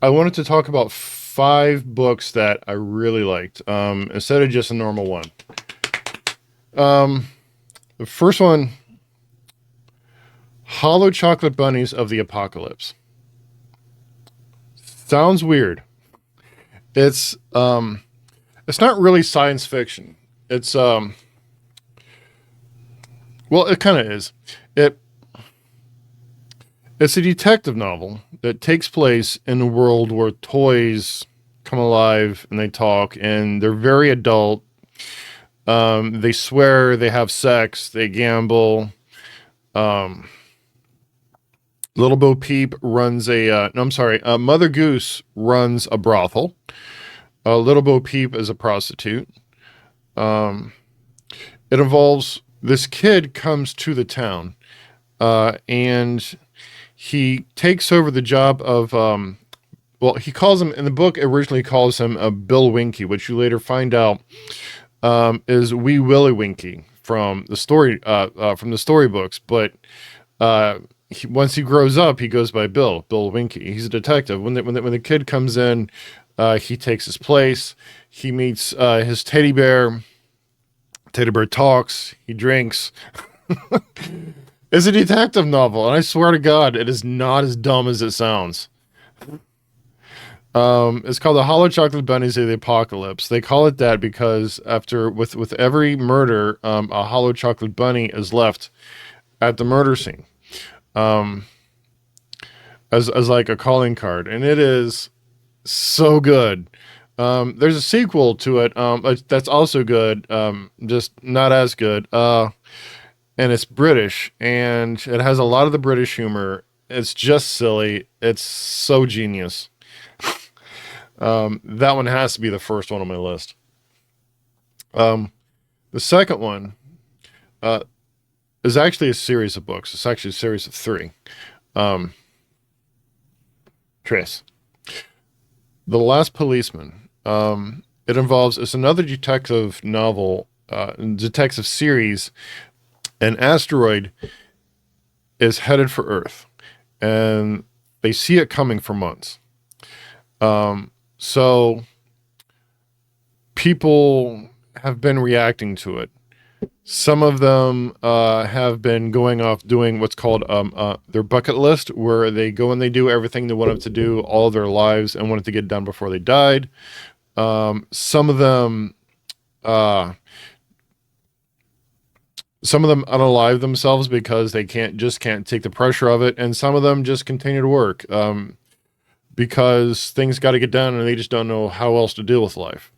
I wanted to talk about five books that I really liked, instead of just a normal one. Um, the first one, Hollow Chocolate Bunnies of the Apocalypse. Sounds weird. It's it's not really science fiction. It's well, it kind of is. It it's a detective novel that takes place in a world where toys come alive and they talk and they're very adult. They swear, they have sex, they gamble. Um, Little Bo Peep runs no, I'm sorry, Mother Goose runs a brothel. Little Bo Peep is a prostitute. Um, it involves this kid comes to the town, and he takes over the job of, well, he calls him, in the book, originally calls him Bill Winky, which you later find out is Wee Willie Winky from the storybooks. But once he grows up, he goes by Bill Winky. He's a detective. When the kid comes in, he takes his place. He meets his teddy bear. Teddy bear talks. He drinks. It's a detective novel, and I swear to God, it is not as dumb as it sounds. It's called the Hollow Chocolate Bunnies of the Apocalypse. They call it that because with every murder, a hollow chocolate bunny is left at the murder scene, um, as like a calling card, and it is so good. There's a sequel to it, that's also good, just not as good. And it's British, and it has a lot of the British humor. It's just silly. It's so genius. That one has to be the first one on my list. The second one uh, is actually a series of books. It's actually a series of three. Um, Trace. The Last Policeman. It's another detective novel, detective series. An asteroid is headed for Earth, and they see it coming for months. So people have been reacting to it. Some of them have been going off doing what's called their bucket list, where they go and they do everything they wanted to do all of their lives and wanted to get done before they died. Some of them, uh, unalive themselves because they can't take the pressure of it, and some of them just continue to work because things got to get done and they just don't know how else to deal with life.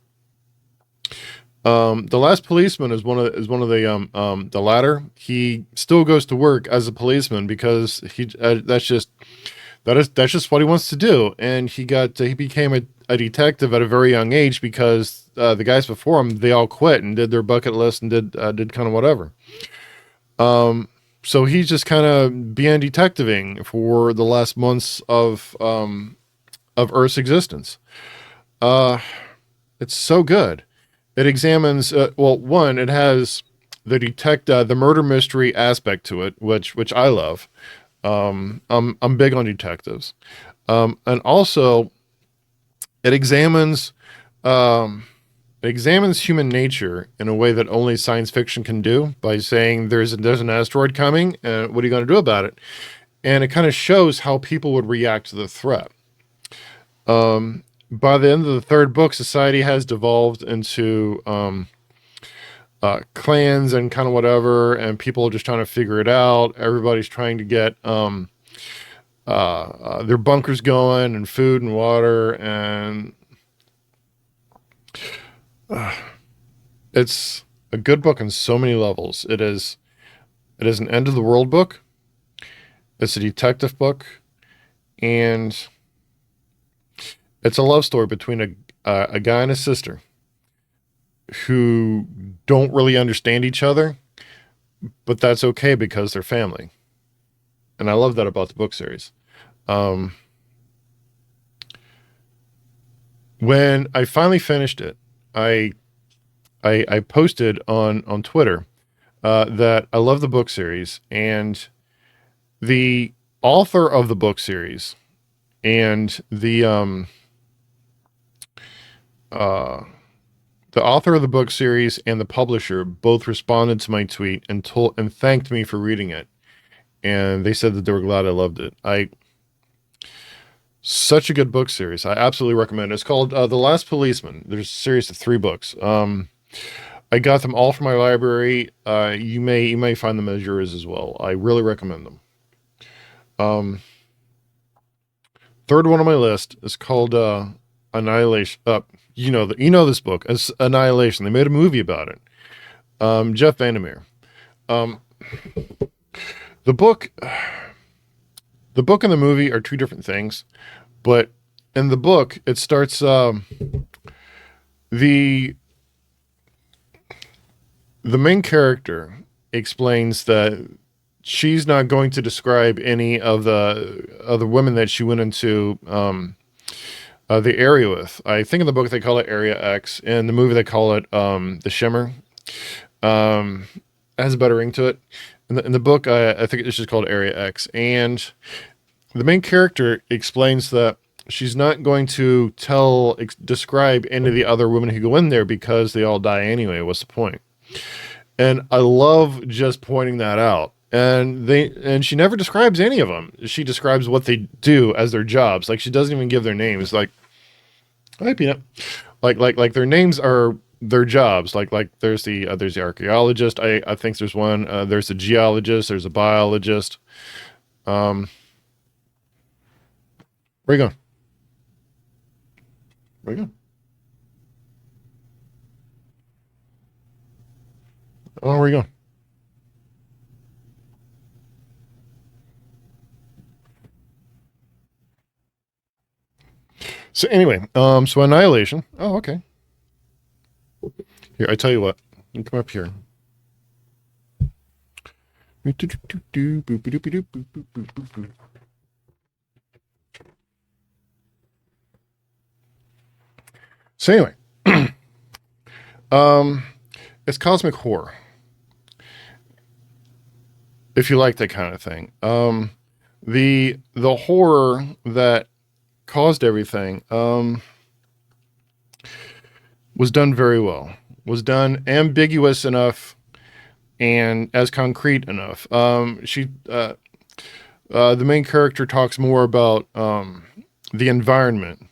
The Last Policeman is one of the latter. He still goes to work as a policeman because that's just what he wants to do. And he became a detective at a very young age because the guys before him, they all quit and did their bucket list and did kind of whatever. So he's just kind of being detectiving for the last months of Earth's existence. Uh, it's so good. It examines, well, one, it has the murder mystery aspect to it, which I love. I'm big on detectives. And also it um, examines human nature in a way that only science fiction can do by saying there's an asteroid coming, and what are you going to do about it? And it kind of shows how people would react to the threat. By the end of the third book, society has devolved into clans and kind of whatever, and people are just trying to figure it out. Everybody's trying to get their bunkers going and food and water, and it's a good book on so many levels. It is an end of the world book. It's a detective book, and it's a love story between a guy and a sister who don't really understand each other, but that's okay because they're family. And I love that about the book series. Um, when I finally finished it, I I posted on Twitter that I love the book series, and the author of the book series And the author of the book series and the publisher both responded to my tweet and thanked me for reading it. And they said that they were glad I loved it. Such a good book series. I absolutely recommend it. It's called The Last Policeman. There's a series of 3 books. I got them all from my library. You may find them as yours as well. I really recommend them. Third one on my list is called Annihilation. You know this book. It's Annihilation. They made a movie about it. Jeff Vander. The book and the movie are 2 different things, but in the book it starts the main character explains that she's not going to describe any of the women that she went into the area with. I think in the book they call it Area X. In the movie they call it The Shimmer. It has a better ring to it. In the book, I think it's just called Area X. And the main character explains that she's not going to describe any of the other women who go in there because they all die anyway. What's the point? And I love just pointing that out. And she never describes any of them. She describes what they do as their jobs. Like, she doesn't even give their names. Like, hi, Peanut. Like their names are their jobs. Like there's the archaeologist. I think there's one. There's a geologist. There's a biologist. Where you going? Where you going? Oh, where you going? So anyway, so Annihilation. Oh, okay. Here, I tell you what. You come up here. So anyway, it's cosmic horror. If you like that kind of thing. The horror that caused everything was done very well. Was done ambiguous enough and as concrete enough. The main character talks more about the environment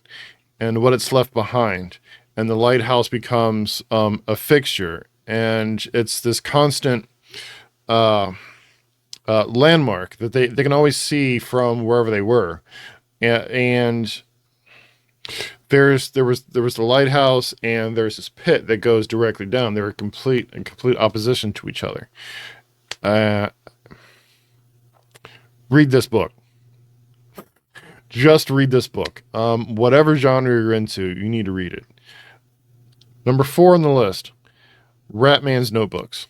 and what it's left behind, and the lighthouse becomes a fixture, and it's this constant landmark that they can always see from wherever they were. And there was the lighthouse, and there's this pit that goes directly down. They're in complete opposition to each other. Read this book. Just read this book. Whatever genre you're into, you need to read it. Number 4 on the list, Ratman's Notebooks.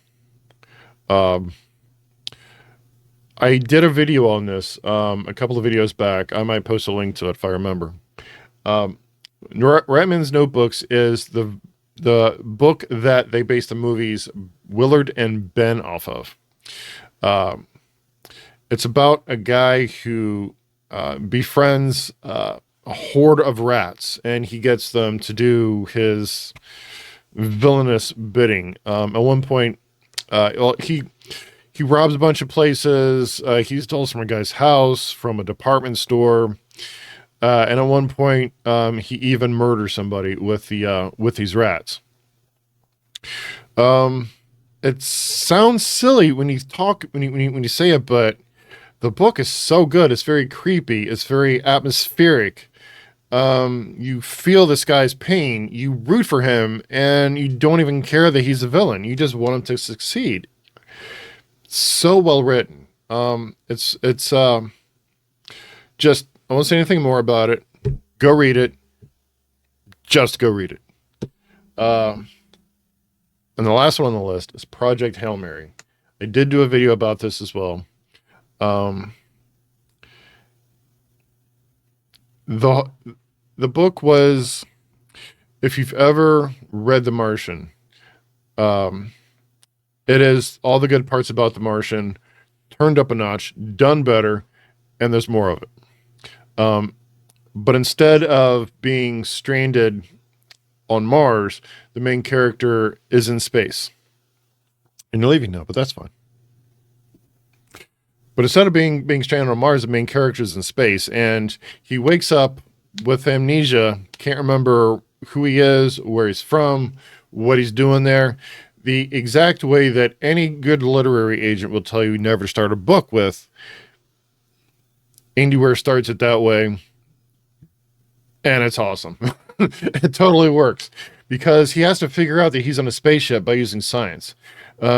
I did a video on this a couple of videos back. I might post a link to it if I remember. Ratman's Notebooks is the book that they based the movies Willard and Ben off of. It's about a guy who befriends a horde of rats, and he gets them to do his villainous bidding. At one point, he robs a bunch of places. He steals from a guy's house, from a department store. And at one point, he even murders somebody with these rats. It sounds silly when you say it, but the book is so good. It's very creepy. It's very atmospheric. You feel this guy's pain. You root for him, and you don't even care that he's a villain. You just want him to succeed. So well written. It's just, I won't say anything more about it. Go read it. Just go read it. And the last one on the list is Project Hail Mary. I did do a video about this as well. The book was, if you've ever read The Martian, it is all the good parts about The Martian turned up a notch, done better, and there's more of it. But instead of being stranded on Mars, the main character is in space. And you're leaving now, but that's fine. But instead of being stranded on Mars, the main character is in space, and he wakes up with amnesia, can't remember who he is, where he's from, what he's doing there. The exact way that any good literary agent will tell you never start a book with. Andy Weir starts it that way, and it's awesome. It totally works, because he has to figure out that he's on a spaceship by using science.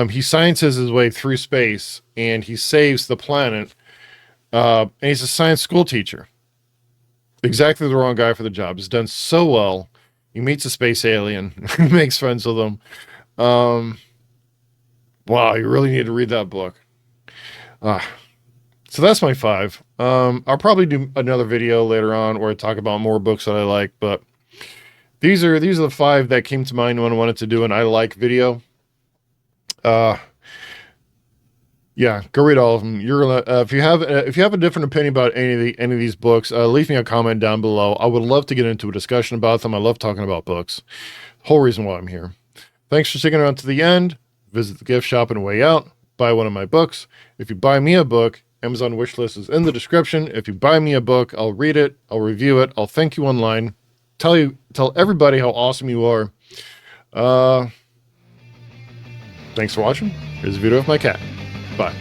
He sciences his way through space, and he saves the planet. And he's a science school teacher. Exactly the wrong guy for the job. He's done so well. He meets a space alien. He makes friends with him. Wow, you really need to read that book. So that's my 5. I'll probably do another video later on where I talk about more books that I like, but these are the 5 that came to mind when I wanted to do an I like video. Yeah, go read all of them. You're gonna if you have a different opinion about any of these books, leave me a comment down below. I would love to get into a discussion about them. I love talking about books. Whole reason why I'm here. Thanks for sticking around to the end. Visit the gift shop on the way out. Buy one of my books. If you buy me a book, Amazon wishlist is in the description. If you buy me a book, I'll read it. I'll review it. I'll thank you online. Tell everybody how awesome you are. Thanks for watching. Here's a video of my cat. Bye.